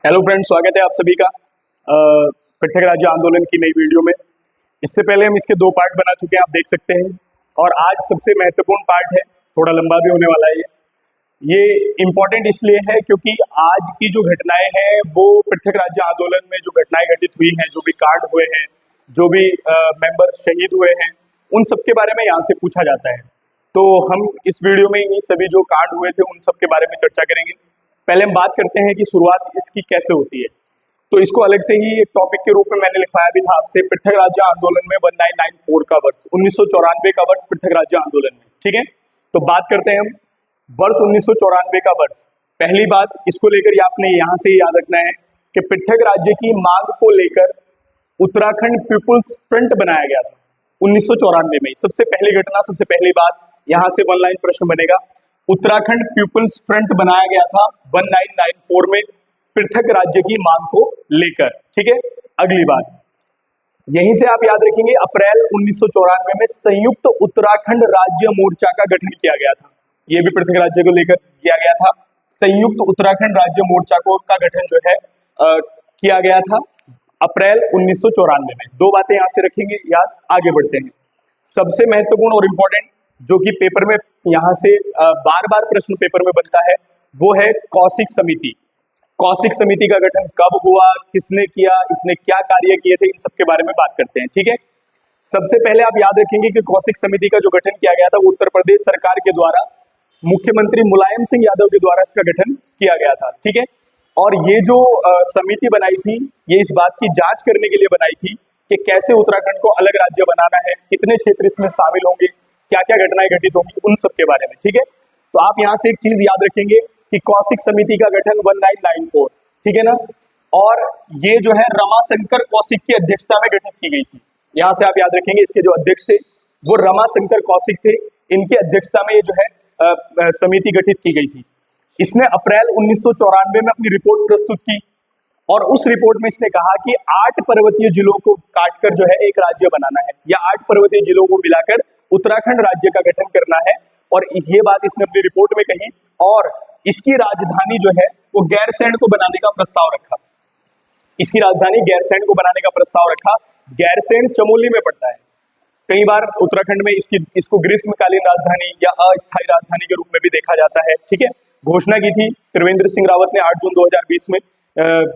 Hello friends, स्वागत है आप सभी का पृथक राज्य आंदोलन की नई वीडियो में। इससे पहले हम इसके दो पार्ट बना चुके हैं, आप देख सकते हैं। और आज सबसे महत्वपूर्ण पार्ट है, थोड़ा लंबा भी होने वाला है। ये इम्पोर्टेंट इसलिए है क्योंकि आज की जो घटनाएं हैं वो पृथक राज्य आंदोलन में जो घटनाएं घटित हुई हैं, जो भी कांड हुए हैं, जो भी मेंबर शहीद हुए हैं, उन सब के बारे में यहाँ से पूछा जाता है। तो हम इस वीडियो में इन्हीं सभी जो कांड हुए थे उन सब के बारे में चर्चा करेंगे। पहले हम बात करते हैं कि शुरुआत इसकी कैसे होती है। तो इसको अलग से ही एक टॉपिक के रूप में मैंने लिखवाया भी था आपसे, पृथक राज्य आंदोलन में 1994 का वर्ष, 1994 का वर्ष पृथक राज्य आंदोलन में। ठीक है, तो बात करते हैं हम वर्ष 1994 का वर्ष। पहली बात इसको लेकर आपने यहाँ से याद रखना है कि पृथक राज्य की मांग को लेकर उत्तराखंड पीपुल्स फ्रंट बनाया गया था 1994 में। सबसे पहली घटना, सबसे पहली बात, यहाँ से वन लाइन प्रश्न बनेगा। उत्तराखंड पीपुल्स फ्रंट बनाया गया था 1994 में पृथक राज्य की मांग को लेकर। ठीक है, अगली बात यहीं से आप याद रखेंगे, अप्रैल 1994 में संयुक्त उत्तराखंड राज्य मोर्चा का गठन किया गया था। यह भी पृथक राज्य को लेकर किया गया था। संयुक्त उत्तराखंड राज्य मोर्चा का गठन जो है किया गया था अप्रैल 1994 में। दो बातें यहां से रखेंगे याद, आगे बढ़ते हैं। सबसे महत्वपूर्ण और इंपॉर्टेंट जो कि पेपर में यहाँ से बार बार प्रश्न पेपर में बनता है वो है कौशिक समिति। कौशिक समिति का गठन कब हुआ, किसने किया, इसने क्या कार्य किए थे, इन सब के बारे में बात करते हैं। ठीक है, सबसे पहले आप याद रखेंगे कि कौशिक समिति का जो गठन किया गया था वो उत्तर प्रदेश सरकार के द्वारा मुख्यमंत्री मुलायम सिंह यादव के द्वारा इसका गठन किया गया था। ठीक है, और ये जो समिति बनाई थी ये इस बात की जांच करने के लिए बनाई थी कि कैसे उत्तराखंड को अलग राज्य बनाना है, कितने क्षेत्र इसमें शामिल होंगे, क्या क्या घटनाएं घटित होंगी, उन सब के बारे में। ठीक है, तो आप यहाँ से एक चीज याद रखेंगे कि कौशिक समिति का गठन 1994, ठीक है ना, और ये जो है रमाशंकर कौशिक की अध्यक्षता में गठित की गई थी। यहाँ से आप याद रखेंगे इसके जो अध्यक्ष थे वो रमाशंकर कौशिक थे, इनकी अध्यक्षता में ये जो है समिति गठित की गई थी। इसने अप्रैल 1994 में अपनी रिपोर्ट प्रस्तुत की और उस रिपोर्ट में इसने कहा कि 8 पर्वतीय जिलों को काटकर जो है एक राज्य बनाना है, या 8 पर्वतीय जिलों को मिलाकर उत्तराखंड राज्य का गठन करना है। और ये बात इसने अपनी रिपोर्ट में कही और इसकी राजधानी जो है वो गैरसैंण को बनाने का प्रस्ताव रखा। इसकी राजधानी गैरसैंण को बनाने का प्रस्ताव रखा। गैरसैंण चमोली में पड़ता है। कई बार उत्तराखंड में इसको ग्रीष्मकालीन राजधानी या अस्थायी राजधानी के रूप में भी देखा जाता है। ठीक है, घोषणा की थी त्रिवेंद्र सिंह रावत ने 8 जून 2020 में।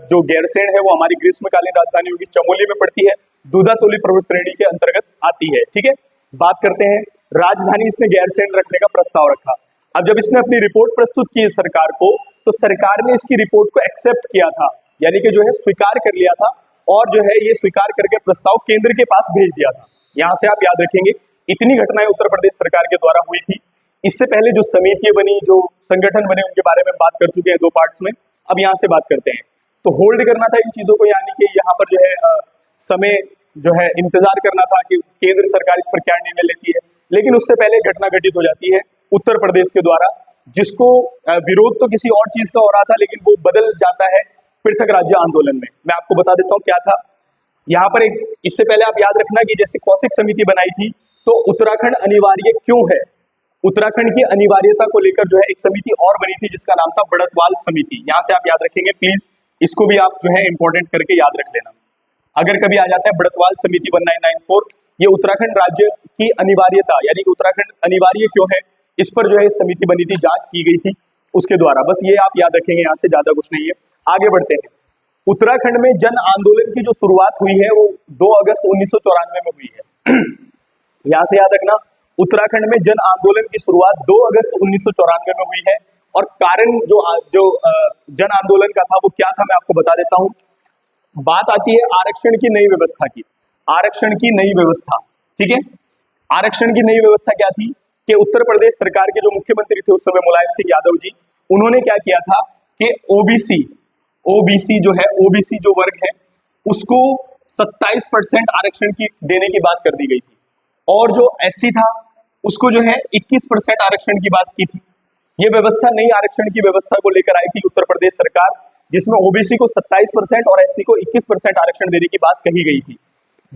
जो गैरसैंण है वो हमारी ग्रीष्मकालीन राजधानी होगी, चमोली में पड़ती है, दूधातोली पर्वत श्रेणी के अंतर्गत आती है। ठीक है, बात करते हैं राजधानी इसने गैरसैंण रखने का प्रस्ताव रखा। अब जब इसने अपनी रिपोर्ट प्रस्तुत की सरकार को तो सरकार ने इसकी रिपोर्ट को एक्सेप्ट किया था, यानी कि जो है स्वीकार कर लिया था, और जो है ये स्वीकार करके प्रस्ताव केंद्र के पास भेज दिया था। यहाँ से आप याद रखेंगे इतनी घटनाएं उत्तर प्रदेश सरकार के द्वारा हुई थी। इससे पहले जो समितियां बनी, जो संगठन बने, उनके बारे में बात कर चुके हैं 2 पार्ट्स में। अब यहाँ से बात करते हैं। तो होल्ड करना था इन चीजों को, यानी कि यहाँ पर जो है समय जो है इंतजार करना था कि केंद्र सरकार इस पर क्या निर्णय लेती है। लेकिन उससे पहले घटना घटित हो जाती है उत्तर प्रदेश के द्वारा, जिसको विरोध तो किसी और चीज का हो रहा था लेकिन वो बदल जाता है पृथक राज्य आंदोलन में। मैं आपको बता देता हूँ क्या था यहाँ पर। इससे पहले आप याद रखना कि जैसे कौशिक समिति बनाई थी तो उत्तराखंड अनिवार्य क्यों है, उत्तराखंड की अनिवार्यता को लेकर जो है एक समिति और बनी थी जिसका नाम था बड़तवाल समिति। यहाँ से आप याद रखेंगे, प्लीज इसको भी आप जो है इंपॉर्टेंट करके याद रख लेना। अगर कभी आ जाता है बड़तवाल समिति 1994, ये उत्तराखंड राज्य की अनिवार्यता यानी कि उत्तराखंड अनिवार्य क्यों है, इस पर जो है समिति बनी थी, जांच की गई थी उसके द्वारा। बस ये आप याद रखेंगे, यहाँ से ज्यादा कुछ नहीं है। आगे बढ़ते हैं। उत्तराखंड में जन आंदोलन की जो शुरुआत हुई है वो 2 अगस्त 1994 में हुई है। यहाँ से याद रखना, उत्तराखंड में जन आंदोलन की शुरुआत 2 अगस्त 1994 में हुई है। और कारण जो जन आंदोलन का था वो क्या था, मैं आपको बता देता हूँ। बात आती है आरक्षण की नई व्यवस्था की। आरक्षण की नई व्यवस्था, ठीक है, आरक्षण की नई व्यवस्था क्या थी कि उत्तर प्रदेश सरकार के जो मुख्यमंत्री थे उस समय मुलायम सिंह यादव जी, उन्होंने क्या किया था कि ओबीसी जो है, ओबीसी जो वर्ग है उसको 27% आरक्षण की देने की बात कर दी गई थी, और जो एससी था उसको जो है 21% आरक्षण की बात की थी। ये व्यवस्था नई आरक्षण की व्यवस्था को लेकर आई थी उत्तर प्रदेश सरकार, जिसमें ओबीसी को 27% और एससी को 21% आरक्षण देने की बात कही गई थी,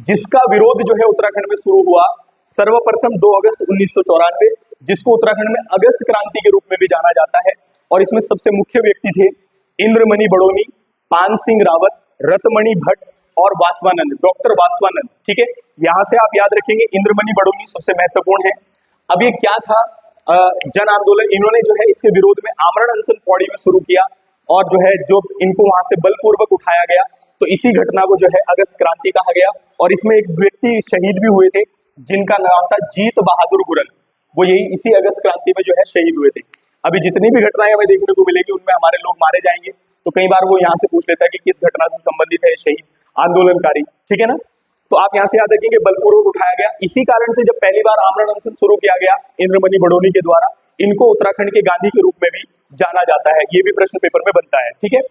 जिसका विरोध जो है उत्तराखंड में शुरू हुआ सर्वप्रथम 2 अगस्त 1994, जिसको उत्तराखंड में अगस्त क्रांति के रूप में भी जाना जाता है। और इसमें सबसे मुख्य व्यक्ति थे इंद्रमणि बड़ोनी, पान सिंह रावत, रतमणि भट्ट और वासवानंद, डॉक्टर वासवानंद। ठीक है, यहां से आप याद रखेंगे इंद्रमणि बडोनी सबसे महत्वपूर्ण है। अब ये क्या था, जन आंदोलन, इन्होंने जो है इसके विरोध में आमरण अनशन पौड़ी में शुरू किया और जो है जो इनको वहां से बलपूर्वक उठाया गया, तो इसी घटना को जो है अगस्त क्रांति कहा गया। और इसमें एक व्यक्ति शहीद भी हुए थे जिनका नाम था जीत बहादुर गुरन, वो यही इसी अगस्त क्रांति में जो है शहीद हुए थे। अभी जितनी भी घटनाएं हमें देखने को मिलेगी उनमें हमारे लोग मारे जाएंगे, तो कई बार वो यहाँ से पूछ लेता है कि किस घटना से संबंधित है शहीद आंदोलनकारी। ठीक है ना, तो आप यहाँ से याद रखेंगे बलपूर्वक उठाया गया। इसी कारण से जब पहली बार आमरण अनशन शुरू किया गया इंद्रमणि बडोनी के द्वारा, इनको उत्तराखंड के गांधी के रूप में भी जाना जाता है, ये भी प्रश्न पेपर में बनता है। ठीक है,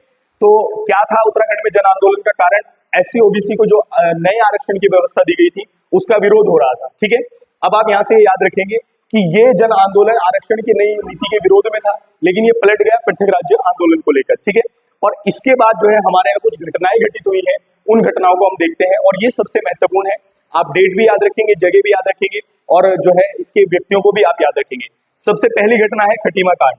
तो क्या था उत्तराखंड में जन आंदोलन का कारण, एससी ओबीसी को जो नए आरक्षण की व्यवस्था दी गई थी उसका विरोध हो रहा था। ठीक है, अब आप यहाँ से याद रखेंगे कि ये जन आंदोलन आरक्षण की नई नीति के विरोध में था, लेकिन ये पलट गया पृथक राज्य आंदोलन को लेकर। ठीक है, और इसके बाद जो है हमारे यहाँ कुछ घटनाएं घटित हुई है, उन घटनाओं को हम देखते हैं और ये सबसे महत्वपूर्ण है। आप डेट भी याद रखेंगे, जगह भी याद रखेंगे और जो है इसके व्यक्तियों को भी आप याद रखेंगे। सबसे पहली घटना है खटीमा कांड।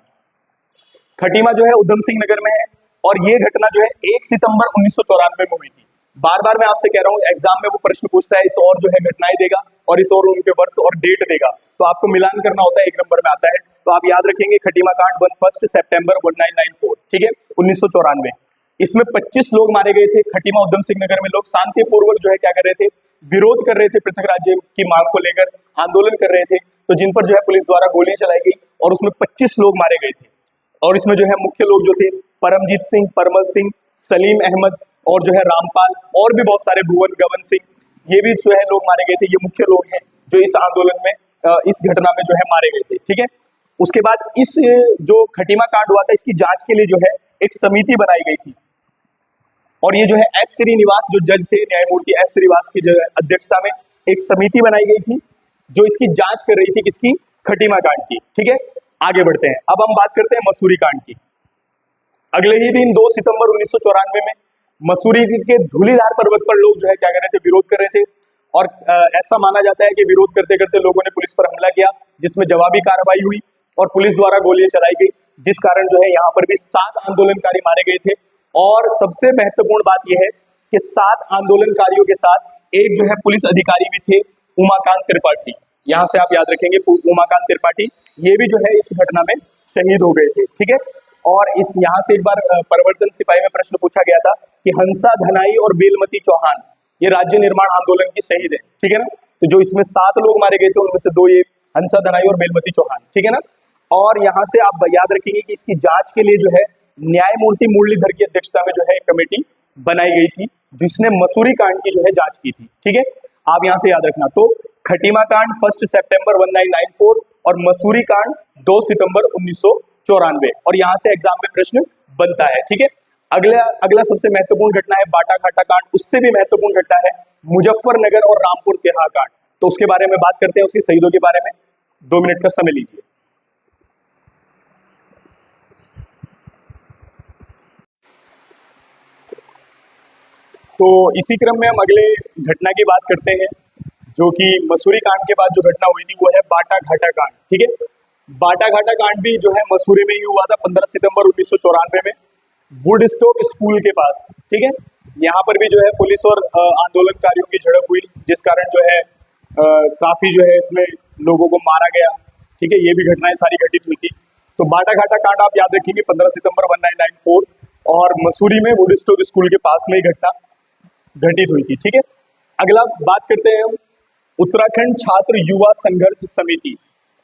खटीमा जो है उधम सिंह नगर में है और ये घटना जो है 1 सितंबर 1994 में हुई थी। बार बार मैं आपसे कह रहा हूँ एग्जाम में वो प्रश्न पूछता है, इस और जो है घटनाएं देगा और इस और उनके वर्ष और डेट देगा, तो आपको मिलान करना होता है, 1 नंबर में आता है। तो आप याद रखेंगे खटीमा कांड 1 सितंबर 1994, ठीक है, 1994। इसमें 25 लोग मारे गए थे। खटीमा उधम सिंह नगर में लोग शांतिपूर्वक जो है क्या कर रहे थे, विरोध कर रहे थे, पृथक राज्य की मांग को लेकर आंदोलन कर रहे थे, तो जिन पर जो है पुलिस द्वारा गोलियां चलाई गई और उसमें 25 लोग मारे गए थे। और इसमें जो है मुख्य लोग जो थे परमजीत सिंह, परमल सिंह, सलीम अहमद और जो है रामपाल और भी बहुत सारे, भुवन गवन सिंह, ये भी जो है लोग मारे गए थे। ये मुख्य लोग हैं जो इस आंदोलन में इस घटना में जो है मारे गए थे। ठीक है, उसके बाद इस जो खटीमा कांड हुआ था इसकी जांच के लिए जो है एक समिति बनाई गई थी और ये जो है एस श्रीनिवास जो जज थे, न्यायमूर्ति एस श्रीनिवास की जो अध्यक्षता में एक समिति बनाई गई थी जो इसकी जांच कर रही थी, किसकी, खटीमा कांड की। ठीक है, आगे बढ़ते हैं। अब हम बात करते हैं मसूरी कांड की। अगले ही दिन 2 सितंबर 1994 में मसूरी के धूलीधार पर्वत पर लोग जो है क्या कर रहे थे, विरोध कर रहे थे और ऐसा माना जाता है कि विरोध करते करते लोगों ने पुलिस पर हमला किया, जिसमें जवाबी कार्रवाई हुई और पुलिस द्वारा गोलियां चलाई गई, जिस कारण जो है यहाँ पर भी 7 आंदोलनकारी मारे गए थे। और सबसे महत्वपूर्ण बात यह है कि 7 आंदोलनकारियों के साथ एक जो है पुलिस अधिकारी भी थे, उमाकांत त्रिपाठी। यहाँ से आप याद रखेंगे उमाकांत त्रिपाठी, ये भी जो है इस घटना में शहीद हो गए थे। ठीक है, और इस यहाँ से एक बार परिवर्तन सिपाही में प्रश्न पूछा गया था कि हंसा धनाई और बेलमती चौहान ये राज्य निर्माण आंदोलन की शहीद है। ठीक है ना, तो जो इसमें 7 लोग मारे गए थे उनमें से 2 ये हंसा धनाई और बेलमती चौहान। ठीक है ना, और यहाँ से आप याद रखेंगे कि इसकी जांच के लिए जो है न्यायमूर्ति मुरलीधर की अध्यक्षता में जो है एक कमेटी बनाई गई थी जिसने मसूरी कांड की जो है जांच की थी। ठीक है, आप यहाँ से याद रखना। तो खटीमा कांड 1 सितंबर 1994 और मसूरी कांड 2 सितंबर 1994, और यहाँ से एग्जाम में प्रश्न बनता है। ठीक है, अगला सबसे महत्वपूर्ण घटना है बाटा घाटा कांड। उससे भी महत्वपूर्ण घटना है मुजफ्फरनगर और रामपुर तेहा कांड। तो उसके बारे में बात करते हैं, उसके शहीदों के बारे में। 2 मिनट का समय लीजिए। तो इसी क्रम में हम अगले घटना की बात करते हैं, जो कि मसूरी कांड के बाद जो घटना हुई थी वो है बाटा घाटा कांड। ठीक है, बाटा घाटा कांड भी जो है मसूरी में ही हुआ था 15 सितंबर 1994 में वुडस्टॉक स्कूल के पास। ठीक है, यहाँ पर भी जो है पुलिस और आंदोलनकारियों की झड़प हुई, जिस कारण जो है काफी जो है इसमें लोगों को मारा गया। ठीक है, ये भी घटनाएं सारी घटित हुई थी। तो बाटा घाटा कांड आप याद रखेंगे 15 सितंबर 1994 और मसूरी में वुडस्टॉक स्कूल के पास में ही घटना घटित हुई थी। ठीक है, अगला बात करते हैं हम उत्तराखंड छात्र युवा संघर्ष समिति।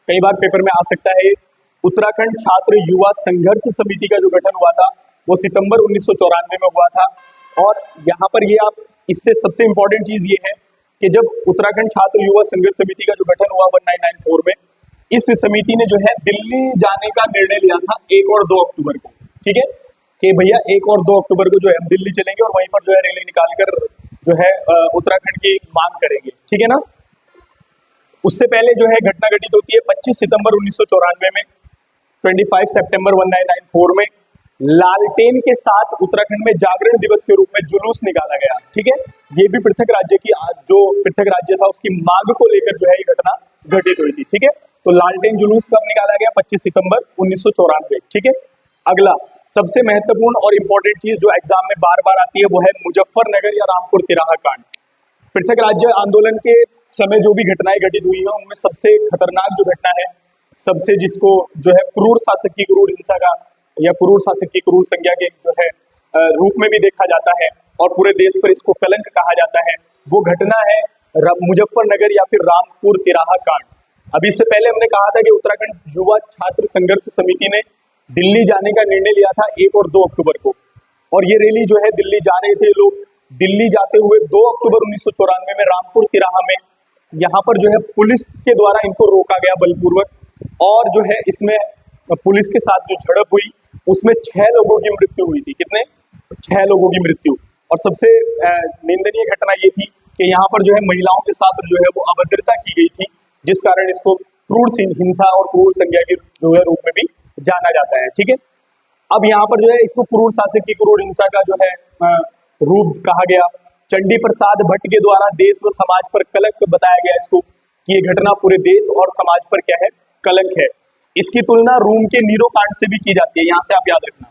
कई बार पेपर में आ सकता है। उत्तराखंड छात्र युवा संघर्ष समिति का जो गठन हुआ था वो सितंबर 1994 में हुआ था। और यहाँ पर ये आप, इससे सबसे इंपॉर्टेंट चीज ये है कि जब उत्तराखंड छात्र युवा संघर्ष समिति का जो गठन हुआ 1994 में, इस समिति ने जो है दिल्ली जाने का निर्णय लिया था 1 और 2 अक्टूबर को। ठीक है, कि भैया 1 और 2 अक्टूबर को जो है हम दिल्ली चलेंगे और वहीं पर जो है रैली निकालकर जो है उत्तराखंड की मांग करेंगे। ठीक है ना, उससे पहले जो है घटना घटित होती है 25 सितंबर 1994 में। 25 सितंबर 1994 में लालटेन के साथ उत्तराखंड में जागरण दिवस के रूप में जुलूस निकाला गया। ठीक है, ये भी पृथक राज्य की, जो पृथक राज्य था उसकी मांग को लेकर जो है ये घटना घटित हुई थी। ठीक है, तो लालटेन जुलूस कब निकाला गया, 25 सितंबर 1994। ठीक है, अगला सबसे महत्वपूर्ण और इम्पोर्टेंट चीज जो एग्जाम में बार बार आती है वो है मुजफ्फरनगर या रामपुर तिराहा कांड। पृथक राज्य आंदोलन के समय जो भी घटनाएं घटित हुई हैं उनमें सबसे खतरनाक जो घटना है, सबसे जिसको जो है क्रूर शासक की क्रूर हिंसा का या क्रूर शासक की क्रूर संज्ञा के जो है रूप में भी देखा जाता है और पूरे देश पर इसको कलंक कहा जाता है, वो घटना है मुजफ्फरनगर या फिर रामपुर तिराहा कांड। अभी इससे पहले हमने कहा था कि उत्तराखंड युवा छात्र संघर्ष समिति ने दिल्ली जाने का निर्णय लिया था 1 और 2 अक्टूबर को, और ये रैली जो है दिल्ली जा रहे थे लोग। दिल्ली जाते हुए 2 अक्टूबर 1994 में रामपुर तिराहा में यहाँ पर जो है पुलिस के द्वारा इनको रोका गया बलपूर्वक, और जो है इसमें पुलिस के साथ जो झड़प हुई उसमें 6 लोगों की मृत्यु हुई थी। कितने? 6 लोगों की मृत्यु। और सबसे निंदनीय घटना ये थी कि यहाँ पर जो है महिलाओं के साथ जो है वो अभद्रता की गई थी, जिस कारण इसको क्रूर हिंसा और क्रूर संज्ञा के जो है रूप में भी जाना जाता है। ठीक है, अब यहाँ पर जो है इसको क्रूर शासक की क्रूर हिंसा का जो है रूप कहा गया। चंडी प्रसाद भट्ट के द्वारा देश व समाज पर कलंक बताया गया इसको, कि ये घटना पूरे देश और समाज पर क्या है, कलंक है। इसकी तुलना रोम के नीरो कांड से भी की जाती है। यहाँ से आप याद रखना,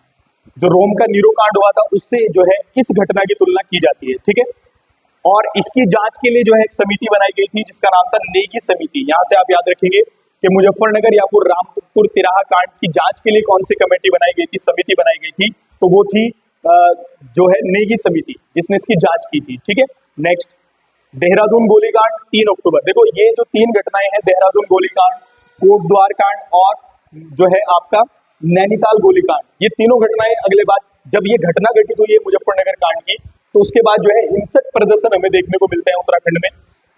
जो रोम का नीरो कांड हुआ था उससे जो है इस घटना की तुलना की जाती है। ठीक है, और इसकी जांच के लिए जो है एक समिति बनाई गई थी जिसका नाम था नेगी समिति। यहाँ से आप याद रखेंगे कि मुजफ्फरनगर या फिर रामपुर तिराहा कांड की जांच के लिए कौन सी कमेटी बनाई गई थी, समिति बनाई गई थी, तो वो थी जो है नेगी समिति, जिसने इसकी जांच की थी। ठीक है, नेक्स्ट देहरादून गोलीकांड 3 अक्टूबर। देखो ये जो 3 घटनाएं हैं, देहरादून गोलीकांड, कोटद्वार कांड और जो है आपका नैनीताल गोलीकांड, ये तीनों घटनाएं अगले बाद जब ये घटना घटित हुई है मुजफ्फरनगर कांड की, तो उसके बाद जो है हिंसक प्रदर्शन हमें देखने को मिलते हैं उत्तराखंड में।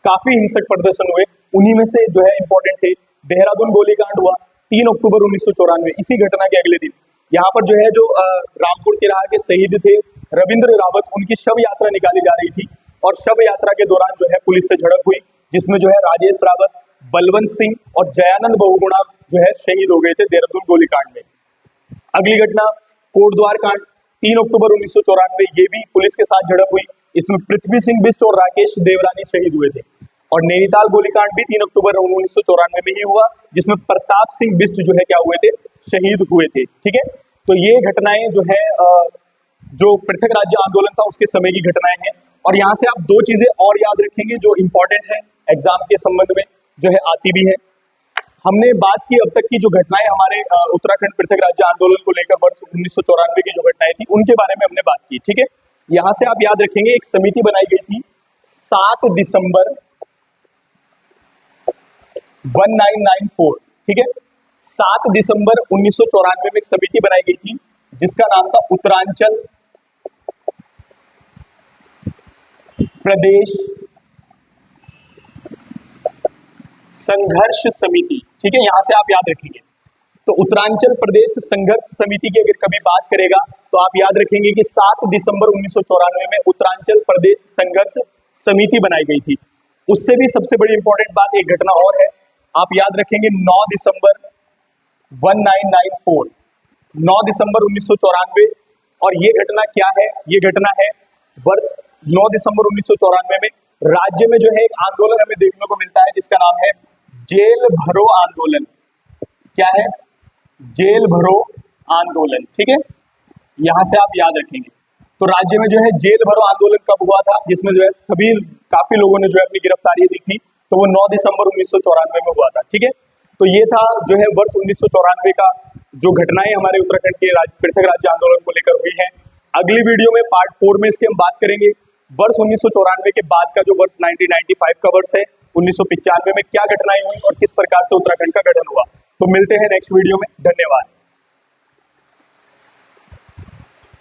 काफी हिंसक प्रदर्शन हुए, उन्हीं में से जो है इंपॉर्टेंट थे देहरादून गोलीकांड हुआ 3 अक्टूबर 1994। इसी घटना के अगले दिन यहाँ पर जो है जो रामपुर तिराहा के शहीद थे रविंद्र रावत, उनकी शव यात्रा निकाली जा रही थी, और शव यात्रा के दौरान जो है पुलिस से झड़प हुई, जिसमें जो है राजेश रावत, बलवंत सिंह और जयानंद बहुगुणा जो है शहीद हो गए थे देहरादून गोलीकांड में। अगली घटना कोटद्वार कांड 3 अक्टूबर 1994, ये भी पुलिस के साथ झड़प हुई, इसमें पृथ्वी सिंह बिष्ट और राकेश देवरानी शहीद हुए थे। और नैनीताल गोलीकांड भी 3 अक्टूबर 1994 में ही हुआ, जिसमें प्रताप सिंह बिष्ट जो है क्या हुए थे, शहीद हुए थे। ठीक है, तो ये घटनाएं जो है जो पृथक राज्य आंदोलन था उसके समय की घटनाएं हैं। और यहाँ से आप 2 चीजें और याद रखेंगे जो इंपॉर्टेंट है एग्जाम के संबंध में जो है आती भी है। हमने बात की अब तक की जो घटनाएं हमारे उत्तराखंड पृथक राज्य आंदोलन को लेकर वर्ष 1994 की जो घटनाएं थी उनके बारे में हमने बात की। ठीक है, यहाँ से आप याद रखेंगे एक समिति बनाई गई थी 7 दिसंबर 1994। ठीक है, 7 दिसंबर 1994 में एक समिति बनाई गई थी जिसका नाम था उत्तरांचल प्रदेश संघर्ष समिति। ठीक है, यहां से आप याद रखेंगे, तो उत्तरांचल प्रदेश संघर्ष समिति की अगर कभी बात करेगा तो आप याद रखेंगे कि 7 दिसंबर 1994 में उत्तरांचल प्रदेश संघर्ष समिति बनाई गई थी। उससे भी सबसे बड़ी इंपॉर्टेंट बात एक घटना और है, आप याद रखेंगे 9 दिसंबर 1994, 9 दिसंबर 1994। और ये घटना क्या है? ये घटना है वर्ष 9 दिसंबर 1994 में राज्य में जो है एक आंदोलन हमें देखने को मिलता है जिसका नाम है जेल भरो आंदोलन। क्या है? जेल भरो आंदोलन। ठीक है, यहां से आप याद रखेंगे। तो राज्य में जो है जेल भरो आंदोलन कब हुआ था, जिसमें जो है सभी काफी लोगों ने जो है अपनी गिरफ्तारी दी थी, तो वो 9 दिसंबर 1994 में हुआ था। ठीक है, तो ये था जो है वर्ष 1994 का जो घटनाएं हमारे उत्तराखंड के पृथक राज्य आंदोलन को लेकर हुई हैं। अगली वीडियो में पार्ट 4 में इसके हम बात करेंगे वर्ष 1994 के बाद का जो वर्ष 1995 का वर्ष है, 1995 में क्या घटनाएं हुई और किस प्रकार से उत्तराखंड का गठन हुआ। तो मिलते हैं नेक्स्ट वीडियो में, धन्यवाद।